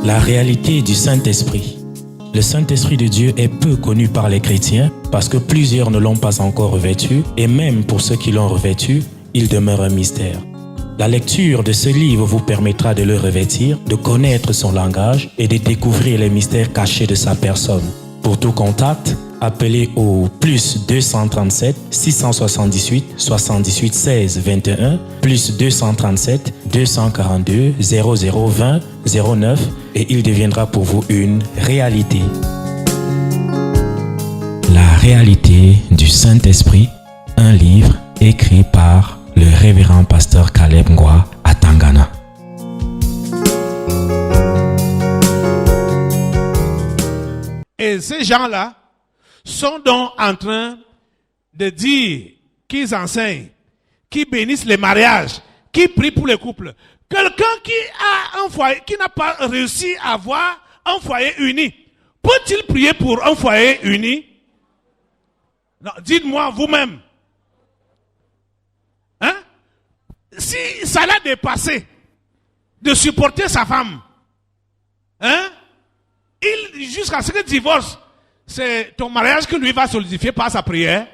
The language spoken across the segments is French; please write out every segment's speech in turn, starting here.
La réalité du Saint-Esprit. Le Saint-Esprit de Dieu est peu connu par les chrétiens parce que plusieurs ne l'ont pas encore revêtu et même pour ceux qui l'ont revêtu, il demeure un mystère. La lecture de ce livre vous permettra de le revêtir, de connaître son langage et de découvrir les mystères cachés de sa personne. Pour tout contact, appelez au plus 237 678 78 16 21 plus 237 242 0020 09 et il deviendra pour vous une réalité. La réalité du Saint-Esprit, un livre écrit par le révérend pasteur Caleb Ngwa à Tangana. Et ces gens-là sont donc en train de dire qu'ils enseignent, qu'ils bénissent les mariages, qu'ils prient pour les couples. Quelqu'un qui a un foyer, qui n'a pas réussi à avoir un foyer uni, peut-il prier pour un foyer uni? Non, dites-moi vous-même. Hein? Si ça l'a dépassé de supporter sa femme, hein? Jusqu'à ce qu'il divorce, c'est ton mariage que lui va solidifier par sa prière.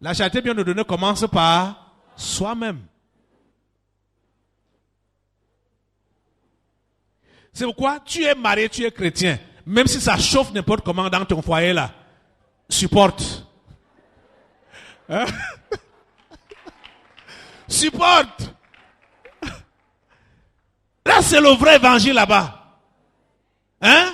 La charité bien ordonnée commence par soi-même. C'est pourquoi tu es marié, tu es chrétien. Même si ça chauffe n'importe comment dans ton foyer là, supporte. Hein? Supporte. Là, c'est le vrai évangile là-bas. Hein?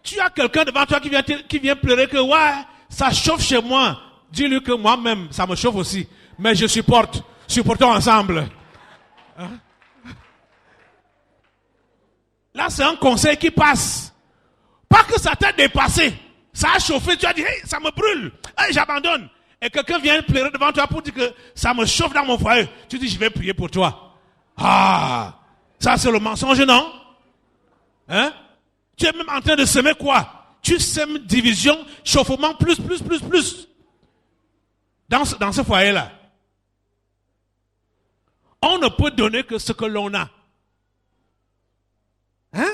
Tu as quelqu'un devant toi qui vient pleurer que ouais, ça chauffe chez moi. Dis-lui que moi-même, ça me chauffe aussi. Mais je supporte. Supportons ensemble. Hein? Là, c'est un conseil qui passe. Pas que ça t'a dépassé. Ça a chauffé. Tu as dit, hey, ça me brûle. Hey, j'abandonne. Et quelqu'un vient pleurer devant toi pour dire que ça me chauffe dans mon foyer. Tu dis, je vais prier pour toi. Ah, ça c'est le mensonge, non? Hein? Tu es même en train de semer quoi? Tu sèmes division, chauffement, plus. Dans ce foyer-là. On ne peut donner que ce que l'on a. Hein?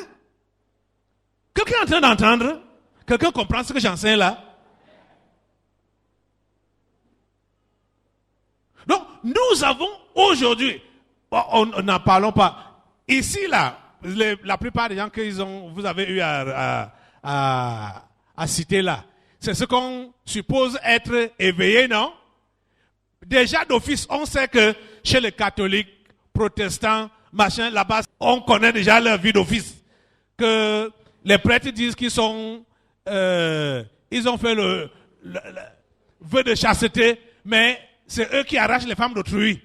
Quelqu'un est en train d'entendre? Quelqu'un comprend ce que j'enseigne là? Donc, nous avons aujourd'hui, on n'en parlons pas. Ici là, la plupart des gens que vous avez eu à citer là, c'est ce qu'on suppose être éveillé, non? Déjà d'office, on sait que chez les catholiques, protestants, machin, là-bas, on connaît déjà leur vie d'office. Que les prêtres disent qu'ils sont, ils ont fait le vœu de chasteté, mais c'est eux qui arrachent les femmes d'autrui.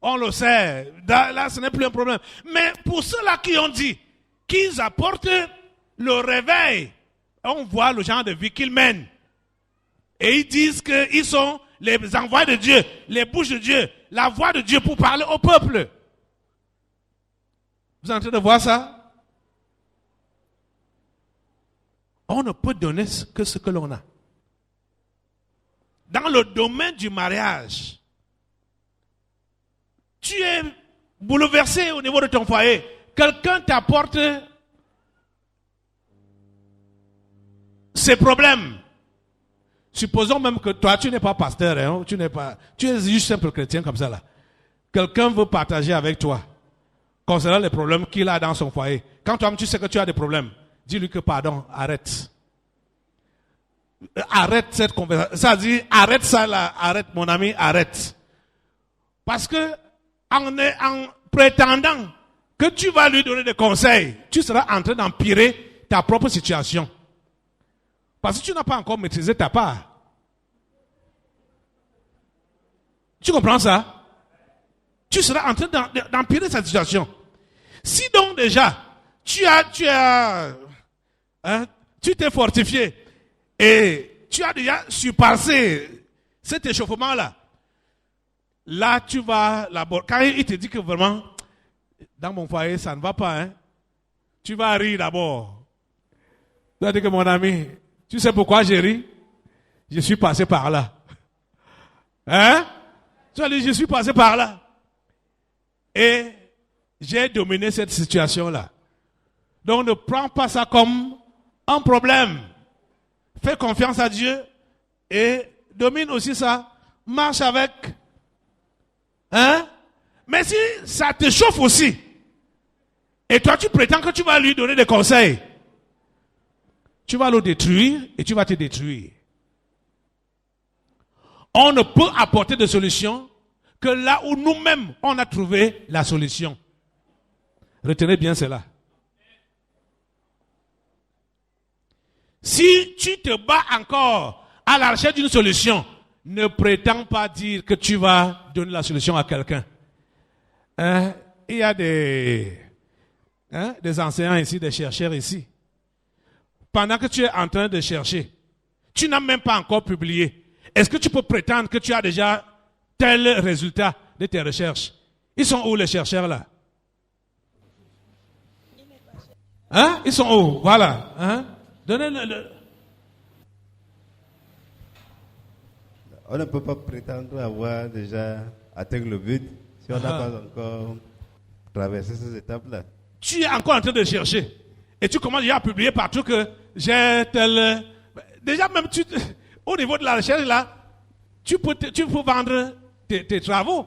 On le sait. Là, ce n'est plus un problème. Mais pour ceux-là qui ont dit qu'ils apportent le réveil, on voit le genre de vie qu'ils mènent. Et ils disent qu'ils sont les envoyés de Dieu, les bouches de Dieu, la voix de Dieu pour parler au peuple. Vous êtes en train de voir ça? On ne peut donner que ce que l'on a. Dans le domaine du mariage, tu es bouleversé au niveau de ton foyer. Quelqu'un t'apporte ses problèmes. Supposons même que toi, tu n'es pas pasteur, hein, tu es juste simple chrétien comme ça là. Quelqu'un veut partager avec toi concernant les problèmes qu'il a dans son foyer. Quand toi-même tu sais que tu as des problèmes, dis-lui que pardon, arrête. Arrête cette conversation. Ça dit, arrête ça là, arrête mon ami, arrête. Parce que en prétendant que tu vas lui donner des conseils, tu seras en train d'empirer ta propre situation. Parce que tu n'as pas encore maîtrisé ta part. Tu comprends ça? Tu seras en train d'empirer cette situation. Si donc déjà, tu t'es fortifié et tu as déjà surpassé cet échauffement-là, là, tu vas là-bas. Quand il te dit que vraiment, dans mon foyer, ça ne va pas, hein, tu vas rire d'abord. Tu vas dire que mon ami, tu sais pourquoi j'ai ri? Je suis passé par là. Hein? Tu vas dire, je suis passé par là. Et j'ai dominé cette situation-là. Donc ne prends pas ça comme un problème. Fais confiance à Dieu et domine aussi ça. Marche avec. Hein? Mais si ça te chauffe aussi, et toi tu prétends que tu vas lui donner des conseils, tu vas le détruire et tu vas te détruire. On ne peut apporter de solution que là où nous-mêmes on a trouvé la solution. Retenez bien cela. Si tu te bats encore à la recherche d'une solution, ne prétends pas dire que tu vas donner la solution à quelqu'un. Il y a des enseignants ici, des chercheurs ici. Pendant que tu es en train de chercher, tu n'as même pas encore publié. Est-ce que tu peux prétendre que tu as déjà tel résultat de tes recherches? Ils sont où les chercheurs là? Ils sont où? Voilà. Donnez-le. On ne peut pas prétendre avoir déjà atteint le but si on n'a pas encore traversé ces étapes-là. Tu es encore en train de chercher. Et tu commences déjà à publier partout que j'ai tel... Déjà même au niveau de la recherche là, tu peux vendre tes travaux.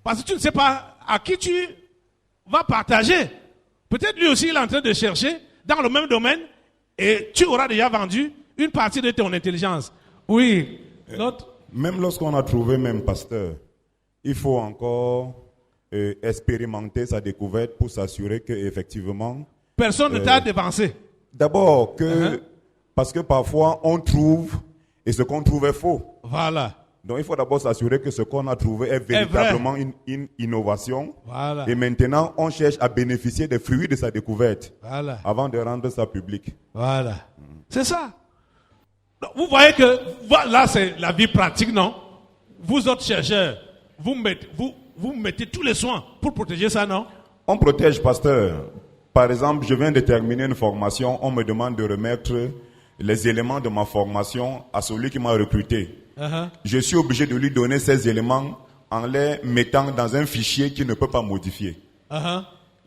Parce que tu ne sais pas à qui tu vas partager. Peut-être lui aussi il est en train de chercher dans le même domaine et tu auras déjà vendu une partie de ton intelligence. Oui, l'autre... Même lorsqu'on a trouvé même pasteur, il faut encore expérimenter sa découverte pour s'assurer qu'effectivement... Personne ne t'a devancé. D'abord, parce que parfois on trouve et ce qu'on trouve est faux. Voilà. Donc il faut d'abord s'assurer que ce qu'on a trouvé est véritablement une innovation. Voilà. Et maintenant, on cherche à bénéficier des fruits de sa découverte avant de rendre ça public. Voilà. C'est ça. Vous voyez que là, c'est la vie pratique, non? Vous autres chercheurs, vous mettez tous les soins pour protéger ça, non? On protège, pasteur. Par exemple, je viens de terminer une formation, on me demande de remettre les éléments de ma formation à celui qui m'a recruté. Je suis obligé de lui donner ces éléments en les mettant dans un fichier qu'il ne peut pas modifier.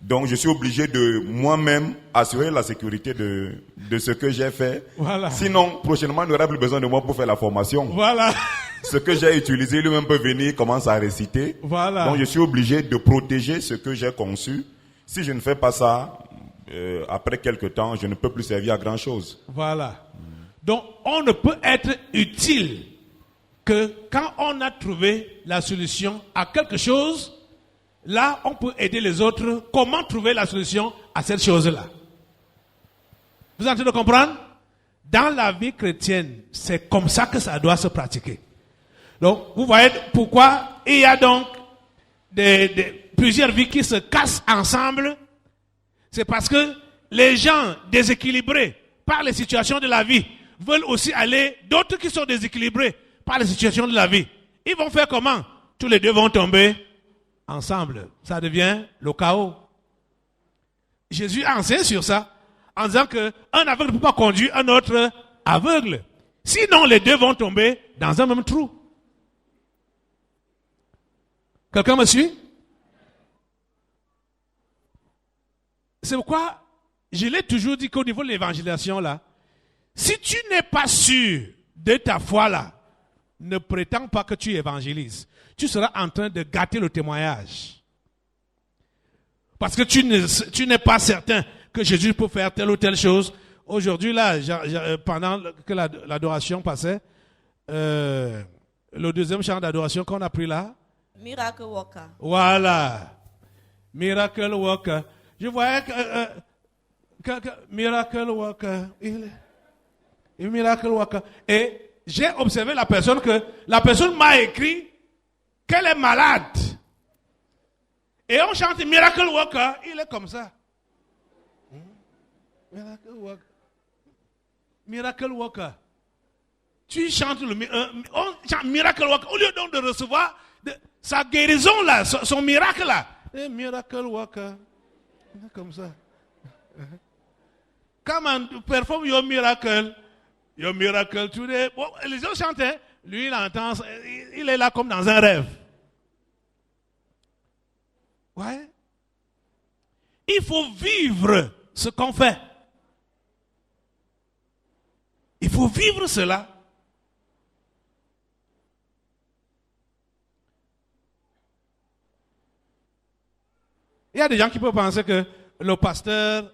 Donc je suis obligé de moi-même assurer la sécurité de ce que j'ai fait. Voilà. Sinon, prochainement, il n'aura plus besoin de moi pour faire la formation. Voilà. Ce que j'ai utilisé, lui-même peut venir, commence à réciter. Voilà. Donc je suis obligé de protéger ce que j'ai conçu. Si je ne fais pas ça, après quelque temps, je ne peux plus servir à grand chose. Voilà. Donc, on ne peut être utile que quand on a trouvé la solution à quelque chose, là, on peut aider les autres. Comment trouver la solution à cette chose-là? Vous êtes en train de comprendre? Dans la vie chrétienne, c'est comme ça que ça doit se pratiquer. Donc, vous voyez pourquoi il y a donc plusieurs vies qui se cassent ensemble. C'est parce que les gens déséquilibrés par les situations de la vie veulent aussi aller, d'autres qui sont déséquilibrés par les situations de la vie. Ils vont faire comment? Tous les deux vont tomber ensemble. Ça devient le chaos. Jésus a enseigné sur ça, en disant qu'un aveugle ne peut pas conduire un autre aveugle. Sinon, les deux vont tomber dans un même trou. Quelqu'un me suit? C'est pourquoi je l'ai toujours dit qu'au niveau de l'évangélisation, là, si tu n'es pas sûr de ta foi, là, ne prétends pas que tu évangélises. Tu seras en train de gâter le témoignage. Parce que tu n'es pas certain que Jésus peut faire telle ou telle chose. Aujourd'hui, là, pendant que l'adoration passait, le deuxième chant d'adoration qu'on a pris là. Miracle Worker. Voilà. Miracle Worker. Je voyais que Miracle Worker. Il est Miracle Worker. Et j'ai observé la personne m'a écrit qu'elle est malade. Et on chante Miracle Worker, il est comme ça. Miracle Worker. Miracle Worker. Tu chantes on chante Miracle Worker. Au lieu donc de recevoir sa guérison là, son miracle là. Miracle Worker. Comme ça. Come and perform your miracle. Your miracle today. Bon, les gens chantaient. Lui, il entend. Il est là comme dans un rêve. Ouais. il faut vivre ce qu'on fait. Il faut vivre cela. Il y a des gens qui peuvent penser que le pasteur,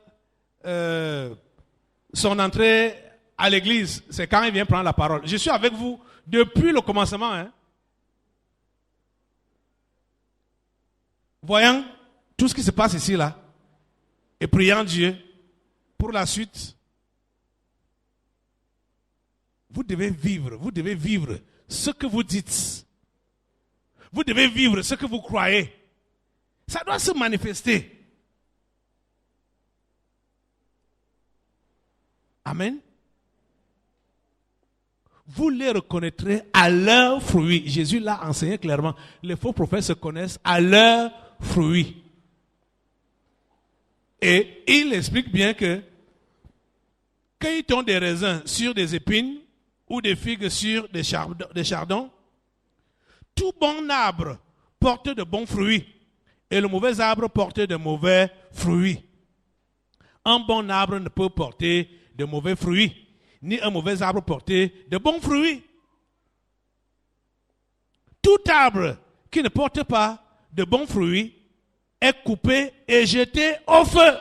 son entrée à l'église, c'est quand il vient prendre la parole. Je suis avec vous depuis le commencement. Voyant tout ce qui se passe ici, là, et priant Dieu pour la suite. Vous devez vivre ce que vous dites. Vous devez vivre ce que vous croyez. Ça doit se manifester. Amen. Vous les reconnaîtrez à leurs fruits. Jésus l'a enseigné clairement. Les faux prophètes se connaissent à leurs fruits. Et il explique bien que cueille-t-on des raisins sur des épines ou des figues sur des chardons, tout bon arbre porte de bons fruits et le mauvais arbre porte de mauvais fruits. Un bon arbre ne peut porter de mauvais fruits, ni un mauvais arbre porter de bons fruits. Tout arbre qui ne porte pas de bons fruits est coupé et jeté au feu.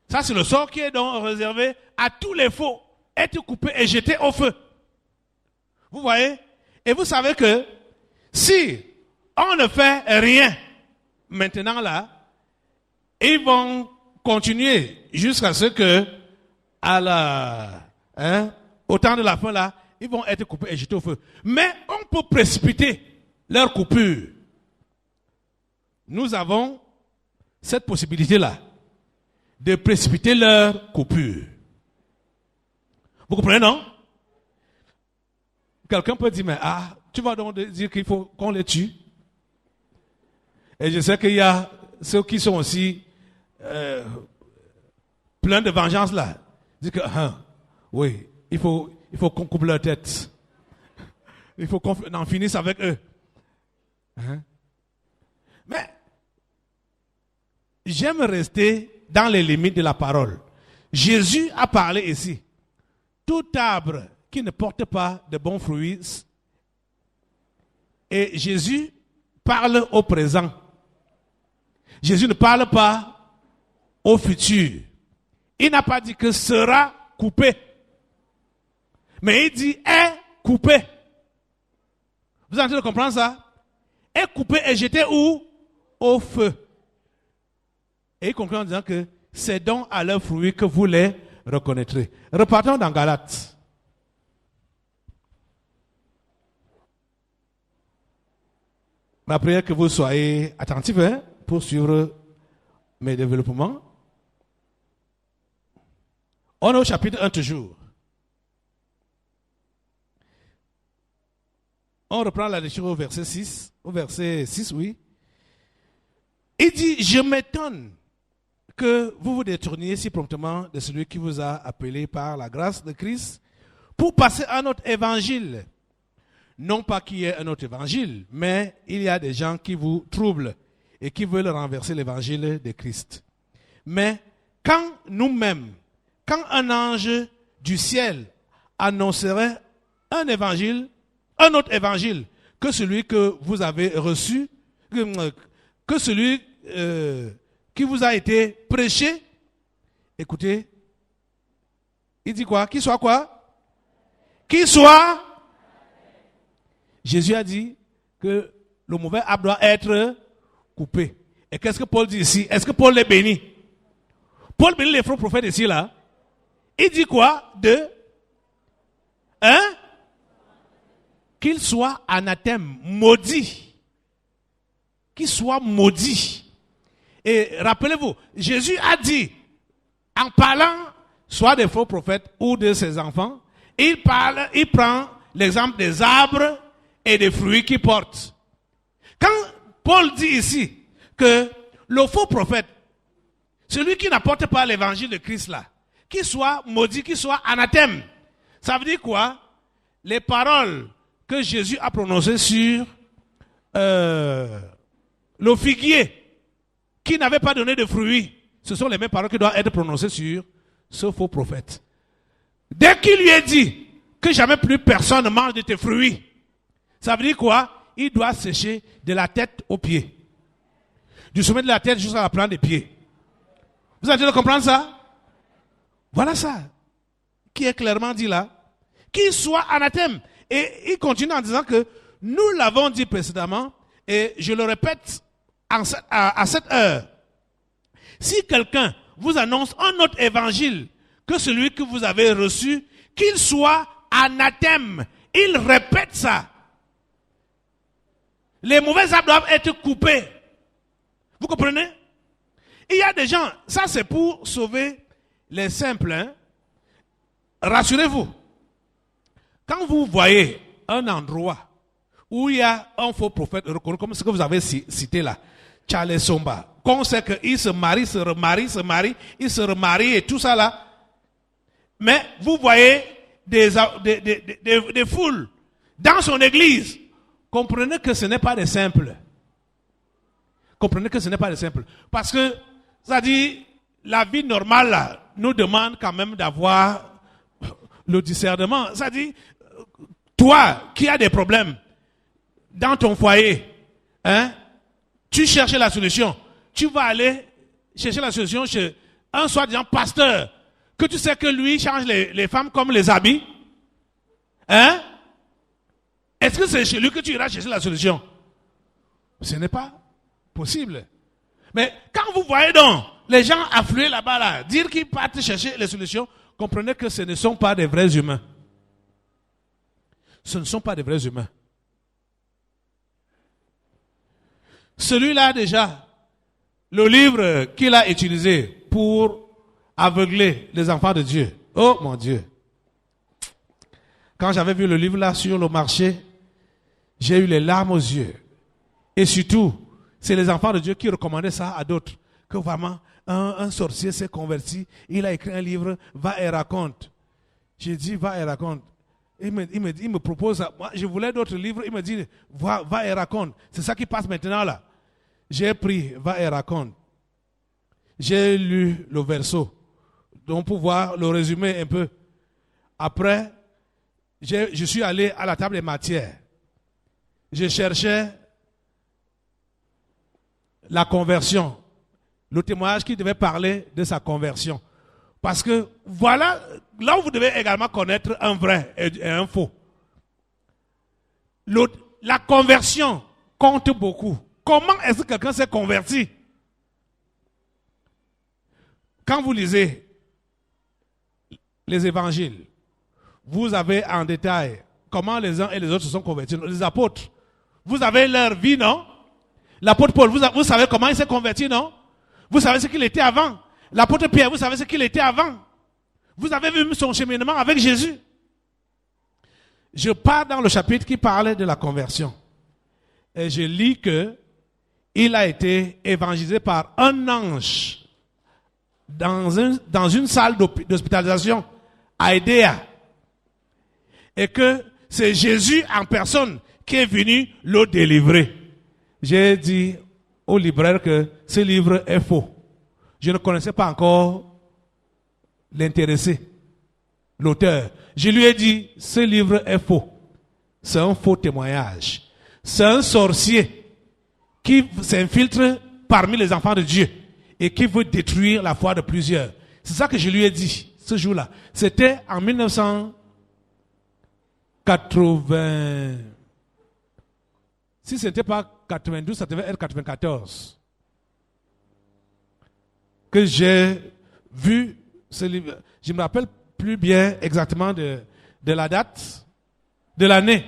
Ça, c'est le sort qui est donc réservé à tous les faux. Être coupé et jeté au feu. Vous voyez? Et vous savez que si on ne fait rien maintenant là, ils vont continuer jusqu'à ce que au temps de la fin là, ils vont être coupés et jetés au feu. Mais on peut précipiter leur coupure. Nous avons cette possibilité-là de précipiter leur coupure. Vous comprenez, non? Quelqu'un peut dire, mais tu vas donc dire qu'il faut qu'on les tue. Et je sais qu'il y a ceux qui sont aussi pleins de vengeance là. Ils disent que, oui, il faut qu'on coupe leur tête. Il faut qu'on en finisse avec eux. Mais, j'aime rester dans les limites de la parole. Jésus a parlé ici. Tout arbre qui ne porte pas de bons fruits, et Jésus parle au présent. Jésus ne parle pas au futur. Il n'a pas dit que sera coupé, mais il dit est coupé. Vous êtes en train de comprendre ça? Est coupé et jeté où? Au feu. Et il conclut en disant que c'est donc à leurs fruits que vous les reconnaîtrez. Repartons dans Galates. Ma prière que vous soyez attentifs pour suivre mes développements. On est au chapitre 1 toujours. On reprend la lecture au verset 6. Au verset 6, oui. Il dit, je m'étonne que vous vous détourniez si promptement de celui qui vous a appelé par la grâce de Christ pour passer à notre évangile. Non pas qu'il y ait un autre évangile, mais il y a des gens qui vous troublent et qui veulent renverser l'évangile de Christ. Mais quand nous-mêmes, quand un ange du ciel annoncerait un évangile, un autre évangile que celui que vous avez reçu, que celui qui vous a été prêché, écoutez, il dit quoi? Qu'il soit quoi? Qu'il soit. Jésus a dit que le mauvais arbre doit être coupé. Et qu'est-ce que Paul dit ici? Est-ce que Paul les bénit? Paul bénit les faux prophètes ici, là. Il dit quoi? Qu'il soit anathème, maudit. Qu'il soit maudit. Et rappelez-vous, Jésus a dit, en parlant soit des faux prophètes ou de ses enfants, il prend l'exemple des arbres et des fruits qu'ils portent. Quand Paul dit ici que le faux prophète, celui qui n'apporte pas l'évangile de Christ là, qu'il soit maudit, qu'il soit anathème, ça veut dire quoi? Les paroles que Jésus a prononcées sur le figuier qui n'avait pas donné de fruits. Ce sont les mêmes paroles qui doivent être prononcées sur ce faux prophète. Dès qu'il lui est dit que jamais plus personne ne mange de tes fruits, ça veut dire quoi? Il doit sécher de la tête aux pieds. Du sommet de la tête jusqu'à la plante des pieds. Vous avez de comprendre ça? Voilà ça. Qui est clairement dit là. Qu'il soit anathème. Et il continue en disant que nous l'avons dit précédemment, et je le répète à cette heure. Si quelqu'un vous annonce un autre évangile que celui que vous avez reçu, qu'il soit anathème. Il répète ça. Les mauvais arbres doivent être coupés. Vous comprenez? Il y a des gens, ça c'est pour sauver les simples. Hein? Rassurez-vous. Quand vous voyez un endroit où il y a un faux prophète reconnu, comme ce que vous avez cité là, Charles Somba, qu'on sait qu'il se marie, il se remarie et tout ça là, mais vous voyez des foules dans son église, comprenez que ce n'est pas des simples. Comprenez que ce n'est pas des simples. Parce que, ça dit, la vie normale là, nous demande quand même d'avoir le discernement. Ça dit, toi qui as des problèmes dans ton foyer, hein, tu cherches la solution. Tu vas aller chercher la solution chez un soi-disant pasteur, que tu sais que lui change les femmes comme les habits. Hein? Est-ce que c'est chez lui que tu iras chercher la solution? Ce n'est pas possible. Mais quand vous voyez donc les gens affluer là-bas, là, dire qu'ils partent chercher les solutions, comprenez que ce ne sont pas des vrais humains. Ce ne sont pas des vrais humains. Celui-là déjà, le livre qu'il a utilisé pour aveugler les enfants de Dieu. Oh mon Dieu. Quand j'avais vu le livre là sur le marché, j'ai eu les larmes aux yeux. Et surtout, c'est les enfants de Dieu qui recommandaient ça à d'autres. Que vraiment, un sorcier s'est converti, il a écrit un livre, va et raconte. J'ai dit, va et raconte. Il me propose ça. Moi, je voulais d'autres livres, il me dit, va et raconte. C'est ça qui passe maintenant là. J'ai pris, va et raconte. J'ai lu le verso, donc pour pouvoir le résumer un peu. Après, je suis allé à la table des matières. Je cherchais la conversion, le témoignage qui devait parler de sa conversion. Parce que voilà, là où vous devez également connaître un vrai et un faux. La conversion compte beaucoup. Comment est-ce que quelqu'un s'est converti? Quand vous lisez les évangiles, vous avez en détail comment les uns et les autres se sont convertis. Les apôtres, vous avez leur vie, non? L'apôtre Paul, vous savez comment il s'est converti, non? Vous savez ce qu'il était avant. L'apôtre Pierre, vous savez ce qu'il était avant. Vous avez vu son cheminement avec Jésus. Je pars dans le chapitre qui parlait de la conversion. Et je lis que il a été évangélisé par un ange dans une salle d'hospitalisation à Édéa. Et que c'est Jésus en personne qui est venu le délivrer. J'ai dit au libraire que ce livre est faux. Je ne connaissais pas encore l'intéressé, l'auteur. Je lui ai dit, ce livre est faux. C'est un faux témoignage. C'est un sorcier qui s'infiltre parmi les enfants de Dieu et qui veut détruire la foi de plusieurs. C'est ça que je lui ai dit ce jour-là. C'était en 1980. Si ce n'était pas 92, ça devait être 94. Que j'ai vu ce livre. Je ne me rappelle plus bien exactement de la date, de l'année.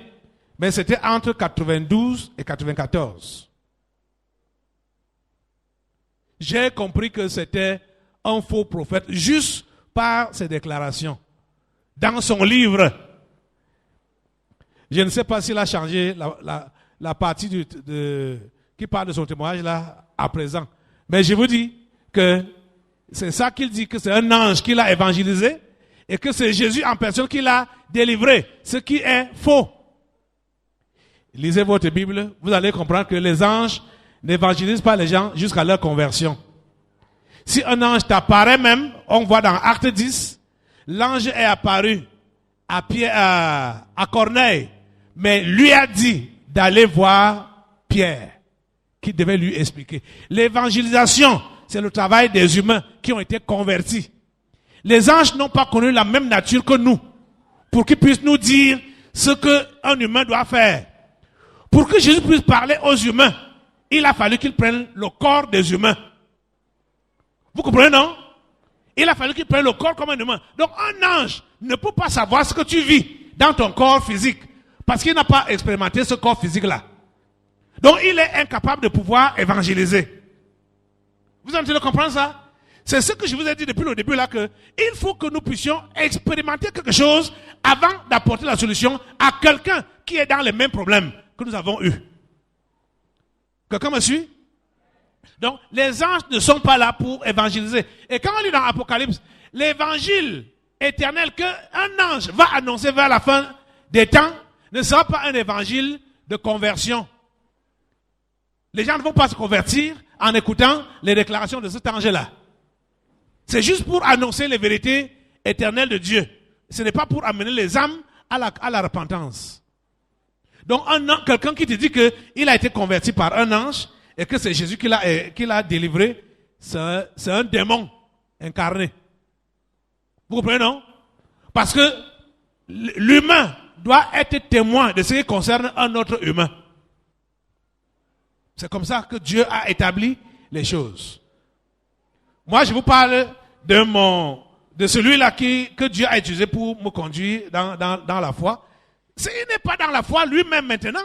Mais c'était entre 92 et 94. J'ai compris que c'était un faux prophète juste par ses déclarations. Dans son livre. Je ne sais pas s'il a changé la partie qui parle de son témoignage là à présent. Mais je vous dis que c'est ça qu'il dit, que c'est un ange qui l'a évangélisé et que c'est Jésus en personne qui l'a délivré, ce qui est faux. Lisez votre Bible, vous allez comprendre que les anges n'évangélise pas les gens jusqu'à leur conversion. Si un ange t'apparaît même, on voit dans Acte 10, l'ange est apparu à Corneille, mais lui a dit d'aller voir Pierre, qui devait lui expliquer. L'évangélisation, c'est le travail des humains qui ont été convertis. Les anges n'ont pas connu la même nature que nous, pour qu'ils puissent nous dire ce qu'un humain doit faire. Pour que Jésus puisse parler aux humains, il a fallu qu'il prenne le corps des humains. Vous comprenez, non? Il a fallu qu'il prenne le corps comme un humain. Donc un ange ne peut pas savoir ce que tu vis dans ton corps physique, parce qu'il n'a pas expérimenté ce corps physique-là. Donc il est incapable de pouvoir évangéliser. Vous êtes en train de comprendre ça? C'est ce que je vous ai dit depuis le début là, que il faut que nous puissions expérimenter quelque chose avant d'apporter la solution à quelqu'un qui est dans les mêmes problèmes que nous avons eus. Quelqu'un me suit? Donc, les anges ne sont pas là pour évangéliser. Et quand on lit dans Apocalypse, l'évangile éternel qu'un ange va annoncer vers la fin des temps ne sera pas un évangile de conversion. Les gens ne vont pas se convertir en écoutant les déclarations de cet ange-là. C'est juste pour annoncer les vérités éternelles de Dieu. Ce n'est pas pour amener les âmes à la repentance. Donc, quelqu'un qui te dit qu'il a été converti par un ange et que c'est Jésus qui l'a délivré, c'est un démon incarné. Vous comprenez, non? Parce que l'humain doit être témoin de ce qui concerne un autre humain. C'est comme ça que Dieu a établi les choses. Moi, je vous parle de celui-là que Dieu a utilisé pour me conduire dans la foi. Il n'est pas dans la foi lui-même maintenant.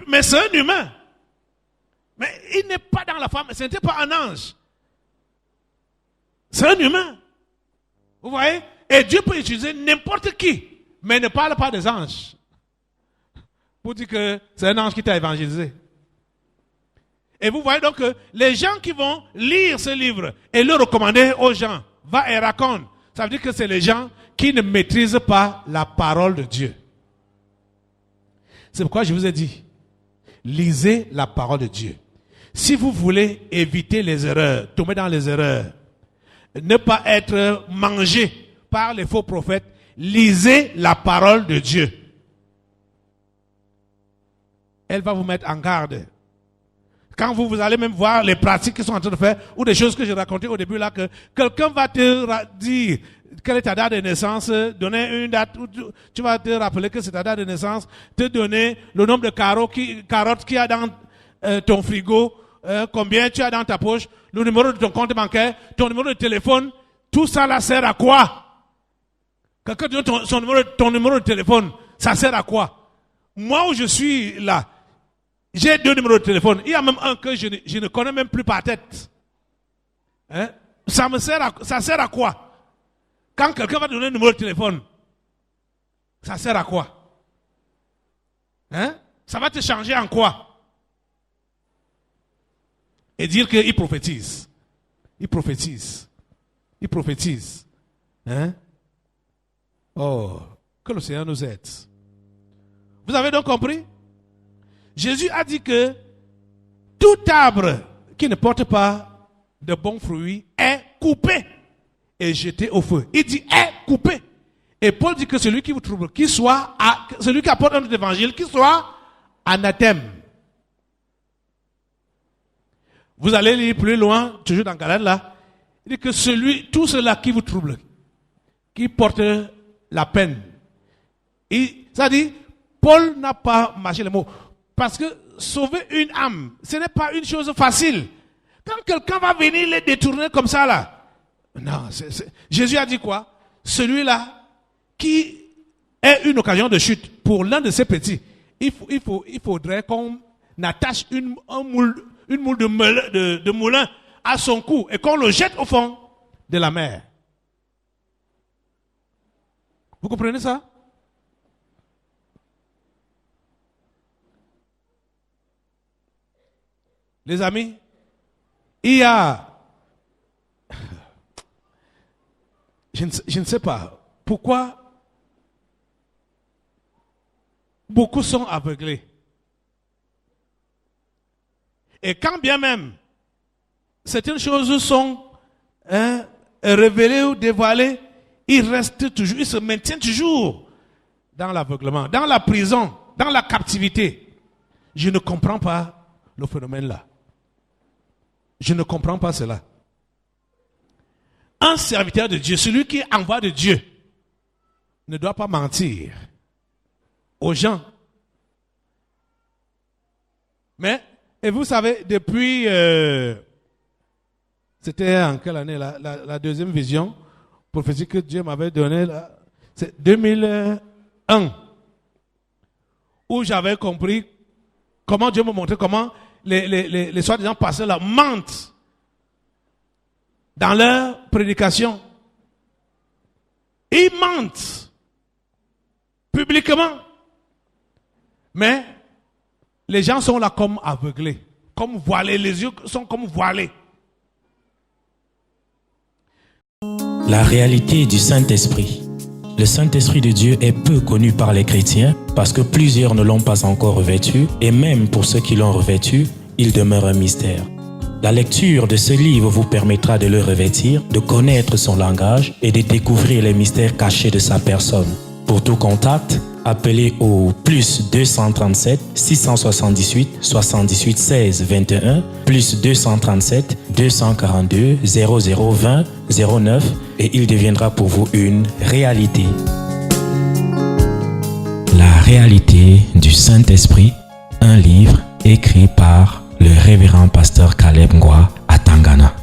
Mais c'est un humain. Mais il n'est pas dans la foi, mais ce n'était pas un ange. C'est un humain. Vous voyez? Et Dieu peut utiliser n'importe qui, mais ne parle pas des anges. Pour dire que c'est un ange qui t'a évangélisé. Et vous voyez donc que les gens qui vont lire ce livre et le recommander aux gens, va et raconte, ça veut dire que c'est les gens qui ne maîtrisent pas la parole de Dieu. C'est pourquoi je vous ai dit, lisez la parole de Dieu. Si vous voulez éviter les erreurs, tomber dans les erreurs, ne pas être mangé par les faux prophètes, lisez la parole de Dieu. Elle va vous mettre en garde. Quand vous allez même voir les pratiques qu'ils sont en train de faire, ou des choses que j'ai racontées au début là, que quelqu'un va te dire quelle est ta date de naissance, donner une date, où tu vas te rappeler que c'est ta date de naissance, te donner le nombre de carottes qu'il y a dans ton frigo, combien tu as dans ta poche, le numéro de ton compte bancaire, ton numéro de téléphone, tout ça là sert à quoi? Quelqu'un donne ton numéro de téléphone, ça sert à quoi? Moi où je suis là, j'ai 2 numéros de téléphone. Il y a même un que je ne connais même plus par tête. Hein? Ça sert à quoi? Quand quelqu'un va donner un numéro de téléphone, ça sert à quoi? Hein? Ça va te changer en quoi? Et dire qu'il prophétise. Il prophétise. Il prophétise. Hein? Oh, que le Seigneur nous aide. Vous avez donc compris? Jésus a dit que tout arbre qui ne porte pas de bons fruits est coupé et jeté au feu. Il dit est coupé. Et Paul dit que celui qui vous trouble, celui qui apporte un autre évangile, qu'il soit anathème. Vous allez lire plus loin, toujours dans Galates là, il dit que tout cela qui vous trouble, qui porte la peine. Ça dit, Paul n'a pas mâché les mots. Parce que sauver une âme, ce n'est pas une chose facile. Quand quelqu'un va venir les détourner comme ça là, non, Jésus a dit quoi? Celui-là qui est une occasion de chute pour l'un de ses petits, il faudrait qu'on attache une moule de moulin à son cou et qu'on le jette au fond de la mer. Vous comprenez ça? Les amis, il y a... Je ne sais pas pourquoi beaucoup sont aveuglés. Et quand bien même certaines choses sont révélées ou dévoilées, ils restent toujours, ils se maintiennent toujours dans l'aveuglement, dans la prison, dans la captivité. Je ne comprends pas le phénomène là. Je ne comprends pas cela. Un serviteur de Dieu, celui qui envoie de Dieu, ne doit pas mentir aux gens. Mais, et vous savez, depuis, c'était en quelle année, la deuxième vision prophétique que Dieu m'avait donnée, c'est 2001, où j'avais compris comment Dieu me montrait comment les soi-disant pasteurs là mentent dans leur prédication. Ils mentent publiquement. Mais les gens sont là comme aveuglés, comme voilés, les yeux sont comme voilés. La réalité du Saint-Esprit. Le Saint-Esprit de Dieu est peu connu par les chrétiens parce que plusieurs ne l'ont pas encore revêtu et même pour ceux qui l'ont revêtu, il demeure un mystère. La lecture de ce livre vous permettra de le revêtir, de connaître son langage et de découvrir les mystères cachés de sa personne. Pour tout contact, appelez au plus 237 678 78 16 21 plus 237 242 0020 09 et il deviendra pour vous une réalité. La réalité du Saint-Esprit, un livre écrit par le révérend pasteur Caleb Ngwa à Tangana.